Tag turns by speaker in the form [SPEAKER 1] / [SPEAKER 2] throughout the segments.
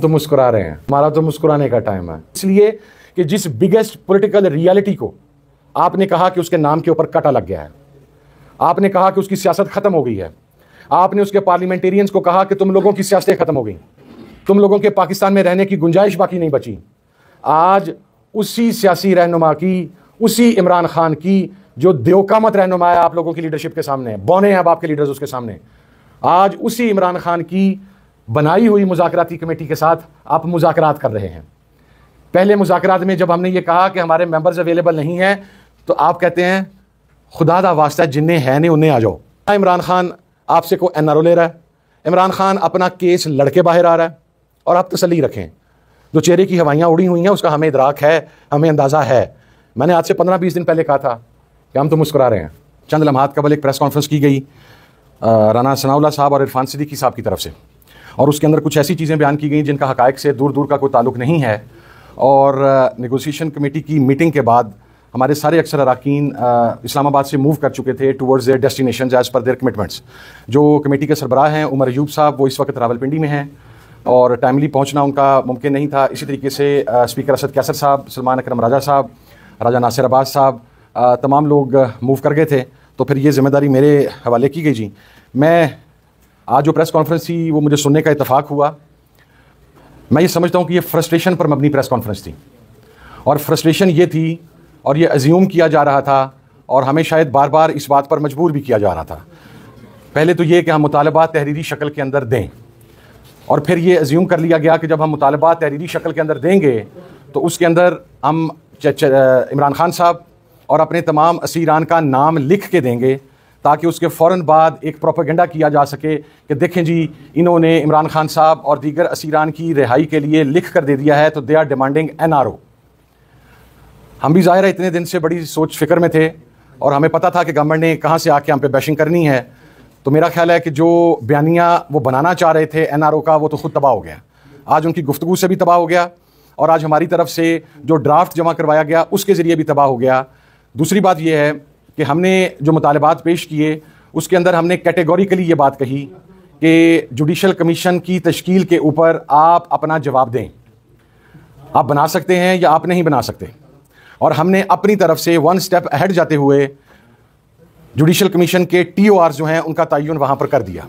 [SPEAKER 1] तो मुस्कुरा रहे हैं, हमारा तो मुस्कुराने का टाइम है। इसलिए कि जिस बिगेस्ट पॉलिटिकल रियलिटी को आपने कहा कि उसके नाम के ऊपर कटा लग गया है, आपने कहा कि उसकी सियासत खत्म हो गई है, आपने उसके पार्लियामेंटेरियंस को कहा कि तुम लोगों की सियासतें खत्म हो गई, तुम लोगों के पाकिस्तान में रहने की गुंजाइश बाकी नहीं बची। आज उसी सियासी रहनुमा की, उसी इमरान खान की जो देवकामत रहनुमा है आप लोगों की लीडरशिप के सामने, बौने हैं अब आपके लीडर्स उसके सामने, आज उसी इमरान खान की बनाई हुई मुज़ाकराती कमेटी के साथ आप मुज़ाकरात कर रहे हैं। पहले मुज़ाकरात में जब हमने ये कहा कि हमारे मेंबर्स अवेलेबल नहीं हैं, तो आप कहते हैं खुदा दा वास्ता जिन्हें है नहीं उन्हें आ जाओ। इमरान खान आपसे को NRO ले रहा है, इमरान खान अपना केस लड़के बाहर आ रहा है, और आप तसल्ली रखें, जो चेहरे की हवाइयाँ उड़ी हुई हैं उसका हमें इदराक है, हमें अंदाज़ा है। मैंने आज से 15-20 दिन पहले कहा था कि हम तो मुस्कुरा रहे हैं। चंद लम्हात कबल एक प्रेस कॉन्फ्रेंस की गई राना सनाउल्लाह साहब और इरफान सिद्दीकी साहब की तरफ से, और उसके अंदर कुछ ऐसी चीज़ें बयान की गई जिनका हक़ाइक़ से दूर दूर का कोई ताल्लुक़ नहीं है। और नेगोशिएशन कमेटी की मीटिंग के बाद हमारे सारे अक्सर अरकान इस्लामाबाद से मूव कर चुके थे towards their destination as per their commitments. जो कमेटी के सरबराह हैं उमर अयूब साहब, वो इस वक्त रावलपिंडी में हैं और टाइमली पहुंचना उनका मुमकिन नहीं था। इसी तरीके से स्पीकर असद कैसर साहब, सलमान अकरम राजा साहब, राजा नासिर अब्बास साहब, तमाम लोग मूव कर गए थे। तो फिर ये ज़िम्मेदारी मेरे हवाले की गई जी। मैं आज जो प्रेस कॉन्फ्रेंस थी वो मुझे सुनने का इत्तफाक हुआ। मैं ये समझता हूँ कि ये फ्रस्ट्रेशन पर मबनी प्रेस कॉन्फ्रेंस थी, और फ्रस्ट्रेशन ये थी और ये अज्यूम किया जा रहा था, और हमें शायद बार बार इस बात पर मजबूर भी किया जा रहा था। पहले तो ये कि हम मुतालबात तहरीरी शक्ल के अंदर दें, और फिर ये अज्यूम कर लिया गया कि जब हम मुतालबात तहरीरी शक्ल के अंदर देंगे तो उसके अंदर हम इमरान खान साहब और अपने तमाम असीरान का नाम लिख के देंगे, ताकि उसके फ़ौरन बाद एक प्रोपेगेंडा किया जा सके कि देखें जी इन्होंने इमरान खान साहब और दीगर असीरान की रिहाई के लिए लिख कर दे दिया है, तो दे आर डिमांडिंग NRO। हम भी ज़ाहिर है इतने दिन से बड़ी सोच फ़िक्र में थे, और हमें पता था कि गवर्नमेंट ने कहाँ से आके हम पे बैशिंग करनी है। तो मेरा ख्याल है कि जो बयानिया वो बनाना चाह रहे थे NRO का, वो तो ख़ुद तबाह हो गया। आज उनकी गुफ्तगू से भी तबाह हो गया, और आज हमारी तरफ से जो ड्राफ्ट जमा करवाया गया उसके ज़रिए भी तबाह हो गया। दूसरी बात यह है कि हमने जो मुतालबात पेश किए उसके अंदर हमने कैटेगोरिकली ये बात कही कि जुडिशल कमीशन की तश्कील के ऊपर आप अपना जवाब दें, आप बना सकते हैं या आप नहीं बना सकते। और हमने अपनी तरफ से वन स्टेप अहेड जाते हुए जुडिशल कमीशन के TOR जो हैं उनका तयन वहाँ पर कर दिया,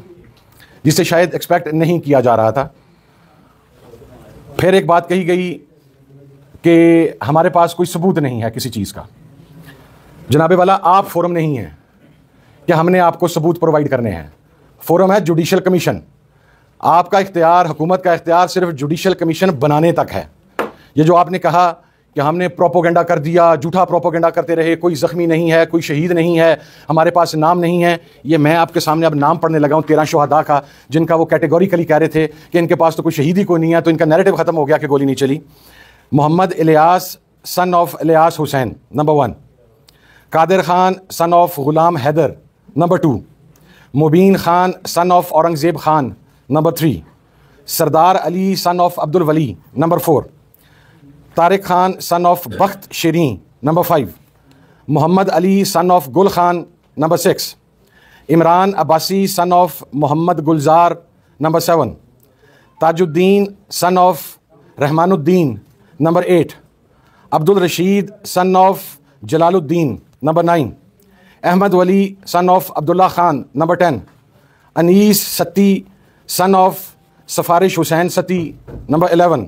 [SPEAKER 1] जिससे शायद एक्सपेक्ट नहीं किया जा रहा था। फिर एक बात कही गई कि हमारे पास कोई सबूत नहीं है किसी चीज़ का। जनाबे वाला, आप फोरम नहीं हैं कि हमने आपको सबूत प्रोवाइड करने हैं। फोरम है जुडिशल कमीशन। आपका इख्तियार, हुकूमत का इख्तियार सिर्फ जुडिशल कमीशन बनाने तक है। ये जो आपने कहा कि हमने प्रोपोगेंडा कर दिया, झूठा प्रोपोगेंडा करते रहे, कोई ज़ख्मी नहीं है, कोई शहीद नहीं है, हमारे पास नाम नहीं है, ये मैं आपके सामने अब नाम पढ़ने लगा हूँ 13 शहादा का, जिनका वो कैटेगोरिकली कह रहे थे कि इनके पास तो कोई शहीद ही कोई नहीं है, तो इनका नैरेटिव ख़त्म हो गया कि गोली नहीं चली। Mohammad Ilyas son of Ilyas Hussain number 1, Qadir Khan son of Ghulam Haider number 2, Mubeen Khan son of Aurangzeb Khan number 3, Sardar Ali son of Abdul Wali number 4, Tariq Khan son of Bakht Shireen number 5, Mohammad Ali son of Gul Khan number 6, Imran Abbasi son of Mohammad Gulzar number 7, Tajuddin son of Rahmanuddin number 8, Abdul Rashid son of Jalaluddin number 9, Ahmed Wali son of Abdullah Khan number 10, Anees Satti son of Sifarish Hussain Satti number 11,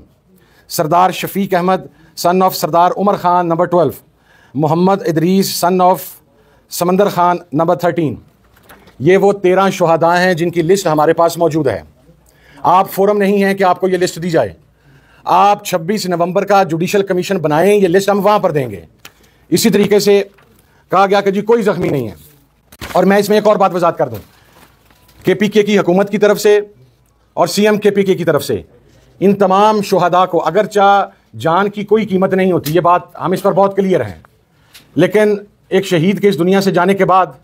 [SPEAKER 1] Sardar Shafiq Ahmed son of Sardar Umar Khan number 12, Mohammad Idrees son of Samandar Khan number 13। ये वो 13 शुहदा हैं जिनकी list हमारे पास मौजूद है। आप forum नहीं हैं कि आपको ये लिस्ट दी जाए। आप 26 नवंबर का जुडिशल कमीशन बनाएं, ये लिस्ट हम वहाँ पर देंगे। इसी तरीके से कहा गया कि जी कोई ज़ख्मी नहीं है। और मैं इसमें एक और बात वजाहत कर दूँ, KPK की हुकूमत की तरफ से और CM KPK की तरफ से इन तमाम शुहदा को, अगरचा जान की कोई कीमत नहीं होती, ये बात हम इस पर बहुत क्लियर हैं, लेकिन एक शहीद के इस दुनिया से जाने के बाद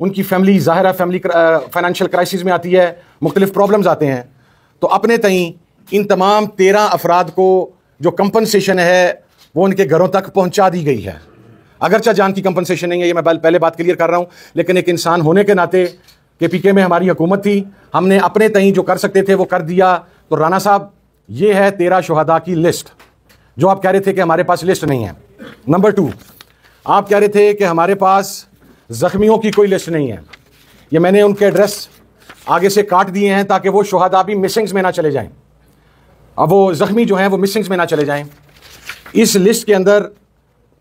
[SPEAKER 1] उनकी फैमिली, ज़ाहिर है फैमिली फाइनेंशियल क्राइसिस में आती है, मुख्तलिफ प्रॉब्लम्स आते हैं। तो अपने तई इन तमाम 13 अफराद को जो कंपनसेशन है वो उनके घरों तक पहुंचा दी गई है। अगरचा जान की कंपनसेशन नहीं है, ये मैं पहले बात क्लियर कर रहा हूं, लेकिन एक इंसान होने के नाते KPK में हमारी हुकूमत थी, हमने अपने तई जो कर सकते थे वो कर दिया। तो राना साहब ये है 13 शुहदा की लिस्ट, जो आप कह रहे थे कि हमारे पास लिस्ट नहीं है। नंबर 2, आप कह रहे थे कि हमारे पास जख्मियों की कोई लिस्ट नहीं है। ये मैंने उनके एड्रेस आगे से काट दिए हैं ताकि वो शुहदा भी मिसिंग्स में ना चले जाएं। अब वो जख्मी जो हैं वो मिसिंग्स में ना चले जाएं। इस लिस्ट के अंदर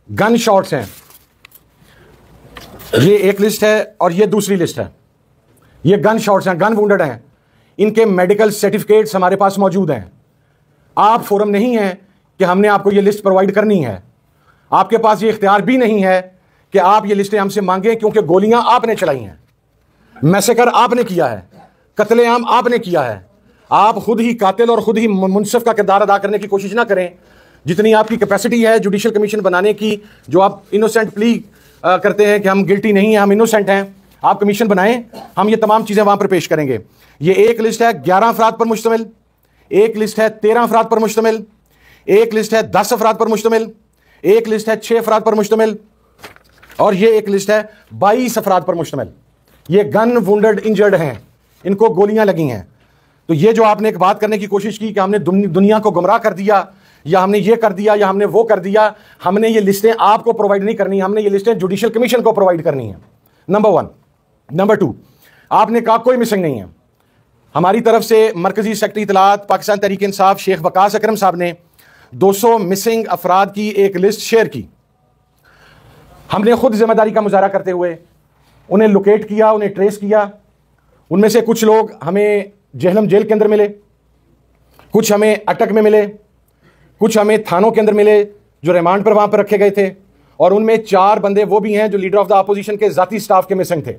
[SPEAKER 1] गन शॉट्स हैं, ये एक लिस्ट है और ये दूसरी लिस्ट है। ये गन शॉट्स हैं, गन वुंडेड हैं, इनके मेडिकल सर्टिफिकेट्स हमारे पास मौजूद हैं। आप फोरम नहीं है कि हमने आपको ये लिस्ट प्रोवाइड करनी है। आपके पास ये इख्तियार भी नहीं है कि आप ये लिस्टें हमसे मांगें, क्योंकि गोलियां आपने चलाई हैं, मैसेकर आपने किया है, कत्लेआम आपने किया है। आप खुद ही कातिल और खुद ही मुनसिफ का किरदार अदा करने की कोशिश ना करें। जितनी आपकी कैपेसिटी है जुडिशल कमीशन बनाने की, जो आप इनोसेंट प्ली करते हैं कि हम गिल्टी नहीं हैं, हम इनोसेंट हैं, आप कमीशन बनाएं, हम ये तमाम चीज़ें वहां पर पेश करेंगे। ये एक लिस्ट है 11 अफराद पर मुश्तमिल, एक लिस्ट है 13 अफराद पर मुश्तमिल, एक लिस्ट है 10 अफराद पर मुश्तमिल, एक लिस्ट है 6 अफराद पर मुश्तमिल, और ये एक लिस्ट है 22 अफराद पर मुश्तमिल। ये गन वुंडेड इंजर्ड हैं, इनको गोलियां लगी हैं। तो ये जो आपने एक बात करने की कोशिश की कि हमने दुनिया को गुमराह कर दिया, या हमने ये कर दिया, या हमने वो कर दिया, हमने ये लिस्टें आपको प्रोवाइड नहीं करनी, हमने ये लिस्टें जुडिशल कमीशन को प्रोवाइड करनी है। नंबर 1। नंबर 2, आपने कहा कोई मिसिंग नहीं है। हमारी तरफ से मरकजी सेक्रेटरी इत्तलात पाकिस्तान तहरीक इंसाफ शेख वकास अकरम साहब ने 200 मिसिंग अफराद की एक लिस्ट शेयर की। हमने खुद जिम्मेदारी का मुजाहरा करते हुए उन्हें लोकेट किया, उन्हें ट्रेस किया। उनमें से कुछ लोग हमें जेहलम जेल के अंदर मिले, कुछ हमें अटक में मिले, कुछ हमें थानों के अंदर मिले जो रिमांड पर वहां पर रखे गए थे, और उनमें 4 बंदे वो भी हैं जो लीडर ऑफ द अपोजिशन के जाती स्टाफ के मिसिंग थे।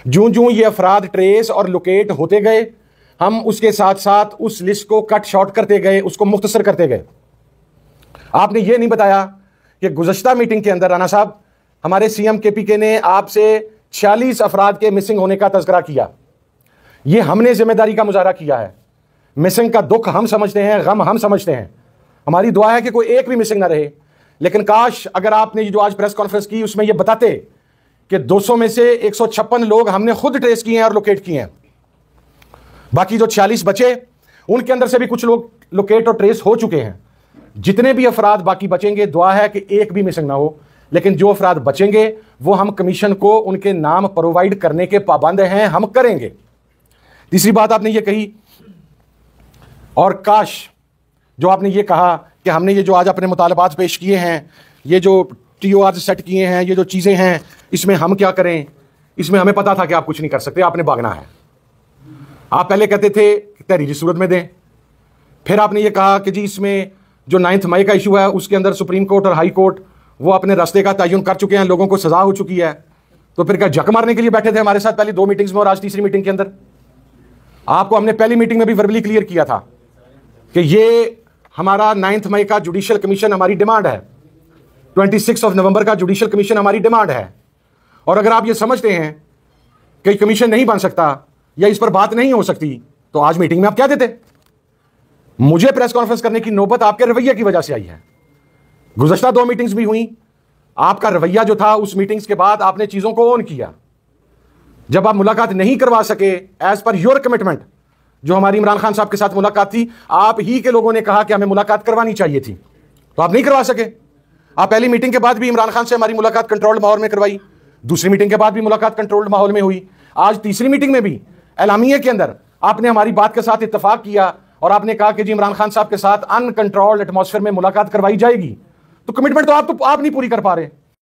[SPEAKER 1] जूं जूं ये अफराद ट्रेस और लोकेट होते गए, हम उसके साथ साथ उस लिस्ट को कट शॉर्ट करते गए, उसको मुख्तसर करते गए। आपने ये नहीं बताया कि गुज़श्ता मीटिंग के अंदर राना साहब, हमारे सीएम केपीके ने आपसे 46 अफराद के मिसिंग होने का तज़किरा किया। ये हमने जिम्मेदारी का मुजाहरा किया है। मिसिंग का दुख हम समझते हैं, गम हम समझते हैं। हमारी दुआ है कि कोई एक भी मिसिंग ना रहे। लेकिन काश अगर आपने ये जो आज प्रेस कॉन्फ्रेंस की उसमें ये बताते कि 200 में से 156 लोग हमने खुद ट्रेस किए हैं और लोकेट किए हैं। बाकी जो 46 बचे, उनके अंदर से भी कुछ लोग लोकेट और ट्रेस हो चुके हैं। जितने भी अफराद बाकी बचेंगे, दुआ है कि एक भी मिसिंग ना हो। लेकिन जो अफराद बचेंगे वो हम कमीशन को उनके नाम प्रोवाइड करने के पाबंद हैं, हम करेंगे। तीसरी बात आपने ये कही, और काश जो आपने ये कहा कि हमने ये जो आज अपने मुतालबात पेश किए हैं, ये जो TOR सेट किए हैं, ये जो चीज़ें हैं, इसमें हम क्या करें। इसमें हमें पता था कि आप कुछ नहीं कर सकते, आपने भागना है। आप पहले कहते थे कि तहरीरी सूरत में दें, फिर आपने ये कहा कि जी इसमें जो 9 मई का इशू है उसके अंदर सुप्रीम कोर्ट और हाई कोर्ट वो अपने रास्ते का तयन कर चुके हैं, लोगों को सजा हो चुकी है। तो फिर क्या जक मारने के लिए बैठे थे हमारे साथ पहले 2 मीटिंग्स में और आज तीसरी मीटिंग के अंदर? आपको हमने पहली मीटिंग में भी वर्बली क्लियर किया था कि ये हमारा 9 मई का जुडिशल कमीशन हमारी डिमांड है, 26 नवंबर का जुडिशल कमीशन हमारी डिमांड है। और अगर आप ये समझते हैं कि कमीशन नहीं बन सकता या इस पर बात नहीं हो सकती, तो आज मीटिंग में आप क्या देते? मुझे प्रेस कॉन्फ्रेंस करने की नौबत आपके रवैये की वजह से आई है। गुज़श्ता 2 मीटिंग्स भी हुई, आपका रवैया जो था उस मीटिंग्स के बाद आपने चीजों को ऑन किया। जब आप मुलाकात नहीं करवा सके एज पर योर कमिटमेंट, जो हमारी इमरान खान साहब के साथ मुलाकात थी, आप ही के लोगों ने कहा कि हमें मुलाकात करवानी चाहिए थी, तो आप नहीं करवा सके। आप पहली मीटिंग के बाद भी इमरान खान से हमारी मुलाकात कंट्रोल्ड माहौल में करवाई, दूसरी मीटिंग के बाद भी मुलाकात कंट्रोल्ड माहौल में हुई, आज तीसरी मीटिंग में भी एलामिया के अंदर आपने हमारी बात के साथ इत्तेफाक किया और आपने कहा कि जी इमरान खान साहब के साथ अनकंट्रोल्ड एटमॉस्फेयर में मुलाकात करवाई जाएगी। तो कमिटमेंट तो आप नहीं पूरी कर पा रहे।